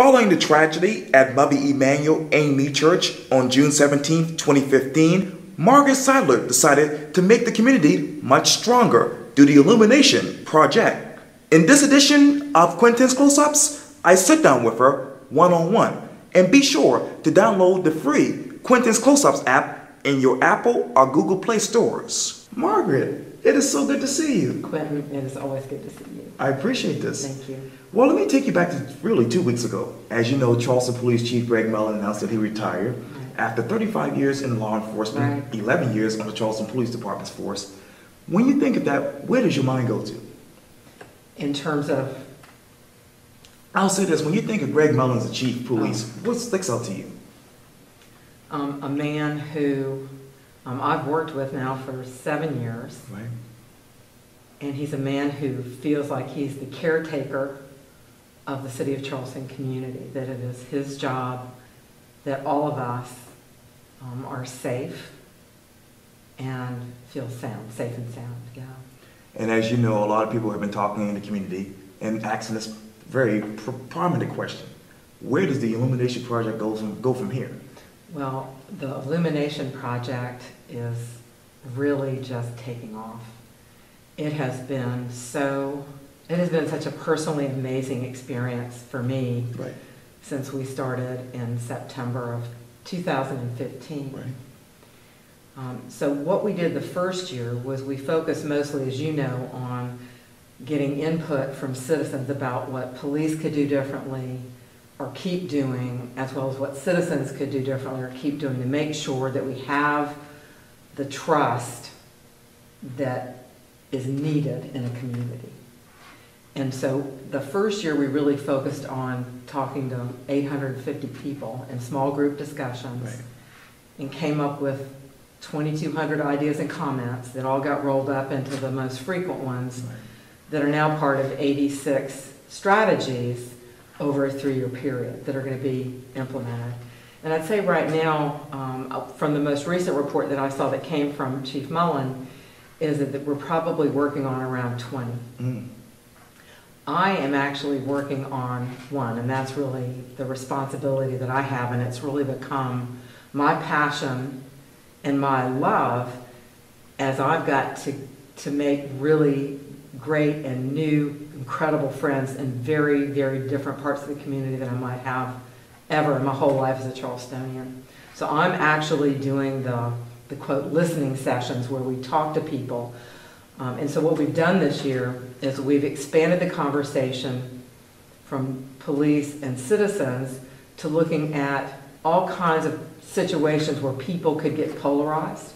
Following the tragedy at Mother Emanuel AME Church on June 17, 2015, Margaret Seidler decided to make the community much stronger through the Illumination Project. In this edition of Quintin's Close-Ups, I sit down with her one-on-one. And be sure to download the free Quintin's Close-Ups app in your Apple or Google Play stores. Margaret, it is so good to see you. Quintin, it is always good to see you. I appreciate this. Thank you. Well, let me take you back to really 2 weeks ago. As you know, Charleston Police Chief Greg Mellon announced that he retired after 35 years in law enforcement, 11 years on the Charleston Police Department's force. When you think of that, where does your mind go to? In terms of? I'll say this, when you think of Greg Mellon as the Chief of Police, what sticks out to you? A man who I've worked with now for 7 years. Right. And he's a man who feels like he's the caretaker of the City of Charleston community, that it is his job that all of us are safe and feel safe and sound. Yeah. And as you know, a lot of people have been talking in the community and asking this very prominent question: where does the Illumination Project go from here? Well, the Illumination Project is really just taking off. It has been such a personally amazing experience for me since we started in September of 2015. Right. So what we did the first year was we focused mostly, as you know, on getting input from citizens about what police could do differently or keep doing, as well as what citizens could do differently or keep doing to make sure that we have the trust that is needed in a community. And so the first year we really focused on talking to 850 people in small group discussions and came up with 2,200 ideas and comments that all got rolled up into the most frequent ones that are now part of 86 strategies over a 3-year period that are going to be implemented. And I'd say right now, from the most recent report that I saw that came from Chief Mellon, is that we're probably working on around 20. I am actually working on one, and that's really the responsibility that I have, and it's really become my passion and my love as I've got to make really great and new, incredible friends in very, very different parts of the community than I might have ever in my whole life as a Charlestonian. So I'm actually doing the quote listening sessions where we talk to people. And so what we've done this year is we've expanded the conversation from police and citizens to looking at all kinds of situations where people could get polarized,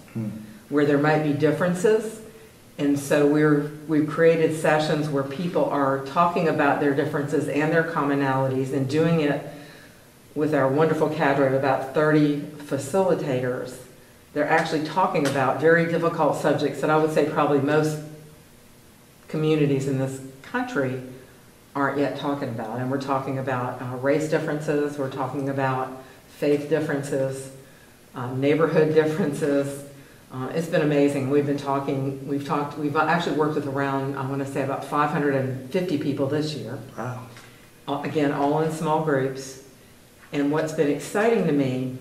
where there might be differences. And so we've created sessions where people are talking about their differences and their commonalities and doing it with our wonderful cadre of about 30 facilitators. They're actually talking about very difficult subjects that I would say probably most communities in this country aren't yet talking about. And we're talking about race differences, we're talking about faith differences, neighborhood differences. It's been amazing. We've actually worked with around, I want to say about 550 people this year. Wow. Again, all in small groups. And what's been exciting to me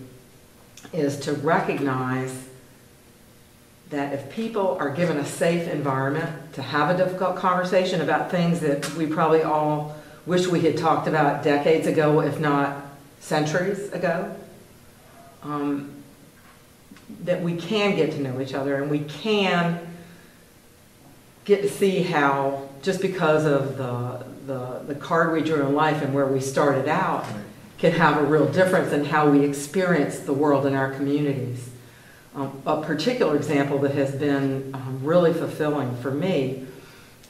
is to recognize that if people are given a safe environment to have a difficult conversation about things that we probably all wish we had talked about decades ago, if not centuries ago, that we can get to know each other and we can get to see how, just because of the card we drew in life and where we started out, can have a real difference in how we experience the world in our communities. A particular example that has been really fulfilling for me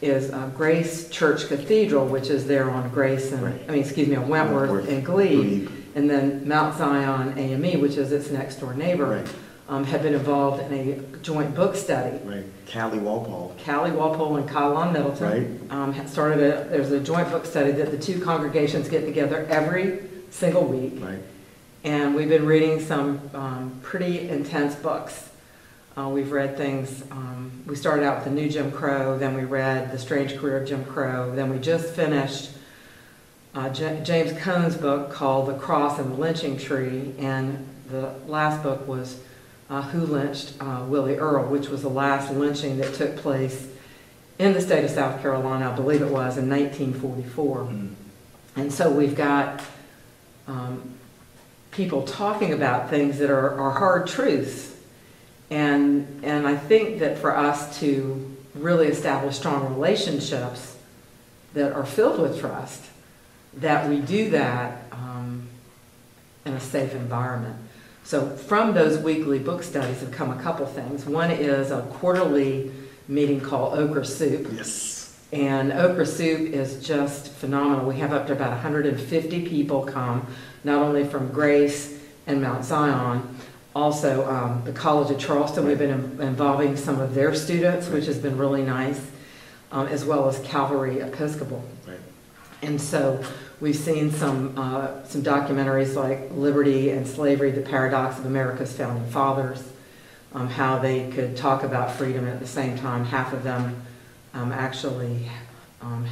is Grace Church Cathedral, which is there on Grace and on Wentworth and Glebe, and then Mount Zion AME, which is its next door neighbor, have been involved in a joint book study. Callie Walpole and Kylon Middleton there's a joint book study that the two congregations get together every single week. And we've been reading some pretty intense books. We've read things, we started out with The New Jim Crow, then we read The Strange Career of Jim Crow, then we just finished James Cone's book called The Cross and the Lynching Tree, and the last book was Who Lynched Willie Earl, which was the last lynching that took place in the state of South Carolina, I believe it was, in 1944. Mm. And so we've got people talking about things that are hard truths. And I think that for us to really establish strong relationships that are filled with trust, that we do that in a safe environment. So from those weekly book studies have come a couple things. One is a quarterly meeting called Okra Soup. Yes. And Okra Soup is just phenomenal. We have up to about 150 people come, not only from Grace and Mount Zion, also the College of Charleston. We've been involving some of their students, which has been really nice, as well as Calvary Episcopal. Right. And so we've seen some documentaries like Liberty and Slavery, The Paradox of America's Founding Fathers, how they could talk about freedom and at the same time half of them actually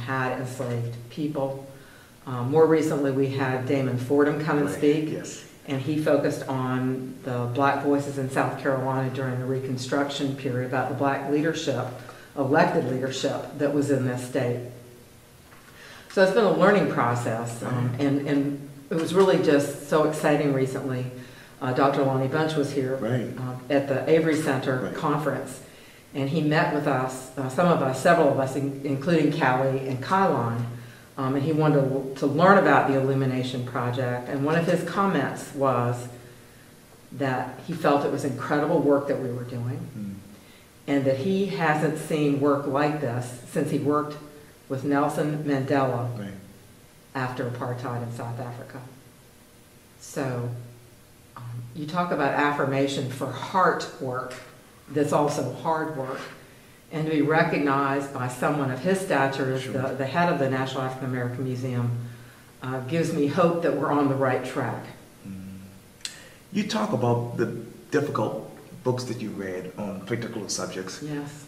had enslaved people. More recently we had Damon Fordham come and speak. Yes. And he focused on the black voices in South Carolina during the Reconstruction period, about the black leadership, elected leadership that was in this state. So it's been a learning process, and it was really just so exciting recently. Dr. Lonnie Bunch was here at the Avery Center conference, and he met with us, several of us, including Callie and Kylon, and he wanted to learn about the Illumination Project. And one of his comments was that he felt it was incredible work that we were doing, and that he hasn't seen work like this since he worked with Nelson Mandela after apartheid in South Africa. So you talk about affirmation for heart work that's also hard work, and to be recognized by someone of his stature as the head of the National African American Museum gives me hope that we're on the right track. You talk about the difficult books that you read on particular subjects. Yes.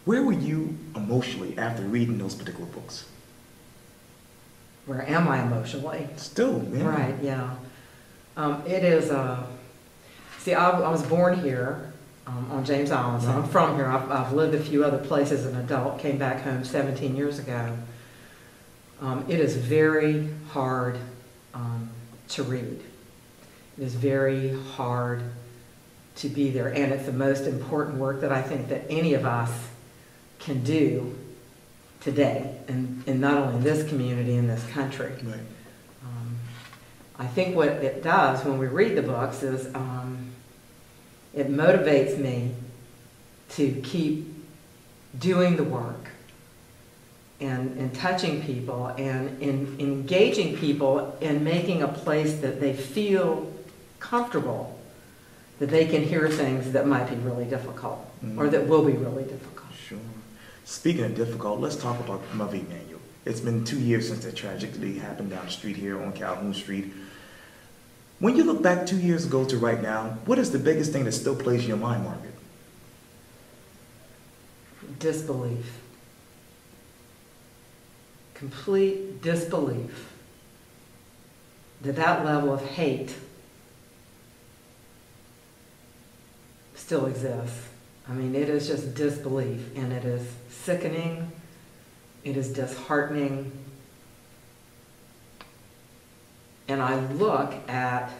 Where were you emotionally after reading those particular books? Where am I emotionally? Still, yeah. Right, yeah. It is, see, I was born here on James Island, so I'm from here. I've lived a few other places as an adult, came back home 17 years ago. It is very hard to read. It is very hard to be there, and it's the most important work that I think that any of us can do today, and not only in this community, in this country. Right. I think what it does when we read the books is it motivates me to keep doing the work and touching people and in engaging people and making a place that they feel comfortable, that they can hear things that might be really difficult or that will be really difficult. Sure. Speaking of difficult, let's talk about Mother Emanuel. It's been 2 years since that tragedy happened down the street here on Calhoun Street. When you look back 2 years ago to right now, what is the biggest thing that still plays in your mind, Margaret? Disbelief. Complete disbelief that that level of hate still exists. I mean, it is just disbelief, and it is sickening, it is disheartening. And I look at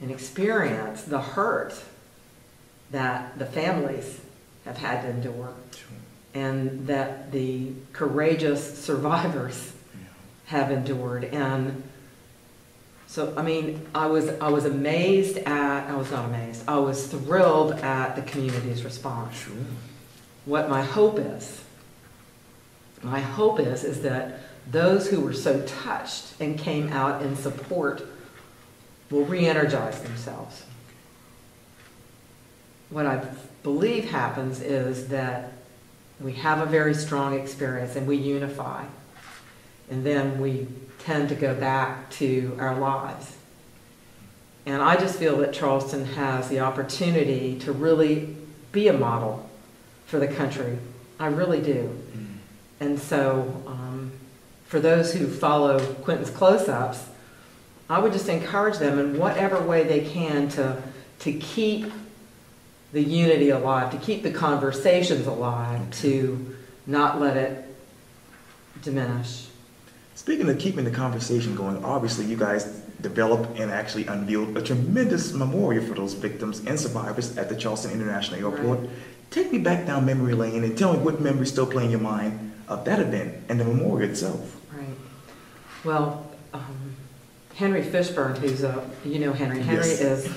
and experience the hurt that the families have had to endure, and that the courageous survivors have endured. And so, I mean, I was amazed at, I was not amazed, I was thrilled at the community's response. Sure. What my hope is that those who were so touched and came out in support will re-energize themselves. What I believe happens is that we have a very strong experience and we unify, and then we tend to go back to our lives. And I just feel that Charleston has the opportunity to really be a model for the country. I really do. And so for those who follow Quintin's close-ups, I would just encourage them in whatever way they can to keep the unity alive, to keep the conversations alive, to not let it diminish. Speaking of keeping the conversation going, obviously you guys developed and actually unveiled a tremendous memorial for those victims and survivors at the Charleston International Airport. Right. Take me back down memory lane and tell me what memories still play in your mind of that event and the memorial itself. Right. Well, Henry Fishburne, who's you know Henry. Henry Yes.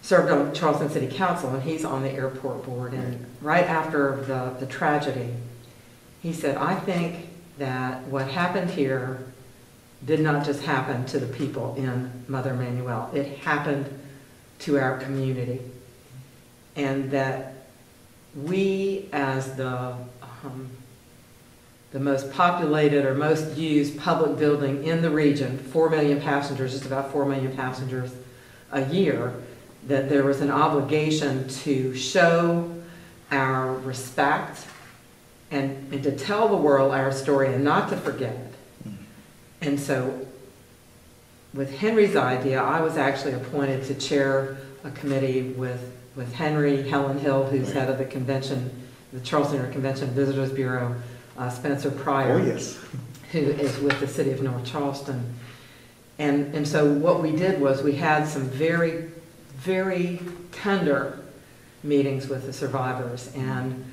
served on Charleston City Council, and he's on the airport board. And right after the tragedy, he said, I think that what happened here did not just happen to the people in Mother Emanuel. It happened to our community. And that we, as the most populated or most used public building in the region, 4 million passengers, just about 4 million passengers a year, that there was an obligation to show our respect and to tell the world our story and not to forget it. And so with Henry's idea, I was actually appointed to chair a committee with Henry, Helen Hill, who's head of the convention, the Charleston Area Convention Visitors Bureau, Spencer Pryor, Oh, yes. who is with the city of North Charleston. And so what we did was we had some very, very tender meetings with the survivors. And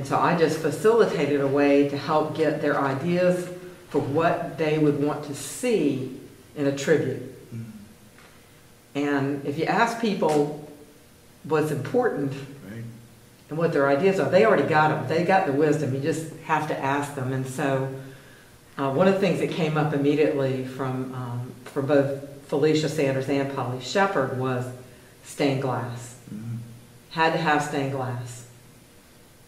so I just facilitated a way to help get their ideas for what they would want to see in a tribute. And if you ask people what's important and what their ideas are, they already got them. They got the wisdom. You just have to ask them. And so one of the things that came up immediately from both Felicia Sanders and Polly Shepard was stained glass. Had to have stained glass.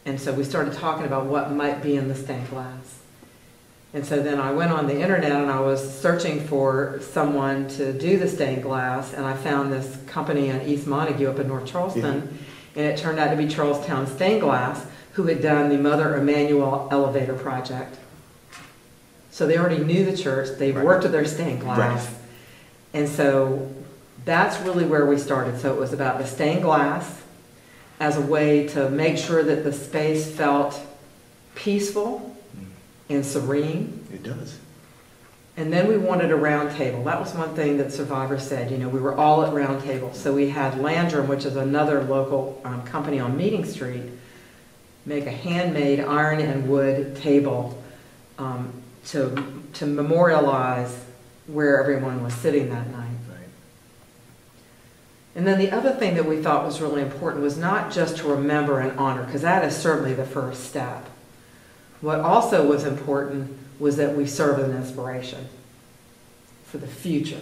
And so we started talking about what might be in the stained glass. And so then I went on the internet and I was searching for someone to do the stained glass, and I found this company in East Montague up in North Charleston, and it turned out to be Charlestown Stained Glass, who had done the Mother Emanuel Elevator Project. So they already knew the church, they worked with their stained glass. And so that's really where we started. So it was about the stained glass as a way to make sure that the space felt peaceful and serene. It does. And then we wanted a round table. That was one thing that survivors said. You know, we were all at round tables. So we had Landrum, which is another local company on Meeting Street, make a handmade iron and wood table to memorialize where everyone was sitting that night. And then the other thing that we thought was really important was not just to remember and honor, because that is certainly the first step. What also was important was that we serve as an inspiration for the future.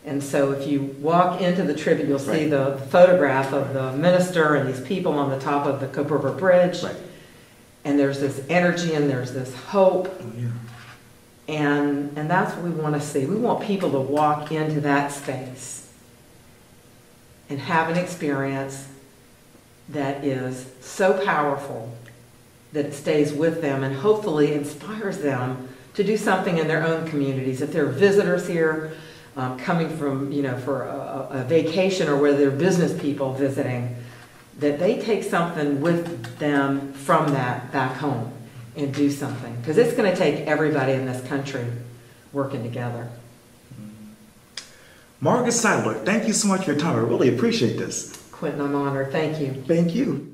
And so if you walk into the tribute, you'll see the photograph of the minister and these people on the top of the Cope River Bridge. And there's this energy and there's this hope. And that's what we want to see. We want people to walk into that space and have an experience that is so powerful that it stays with them and hopefully inspires them to do something in their own communities. If there are visitors here coming from, you know, for a vacation, or whether they're business people visiting, that they take something with them from that back home and do something. Because it's going to take everybody in this country working together. Margaret Seidler, thank you so much for your time. I really appreciate this. Quintin, I'm honored. Thank you. Thank you.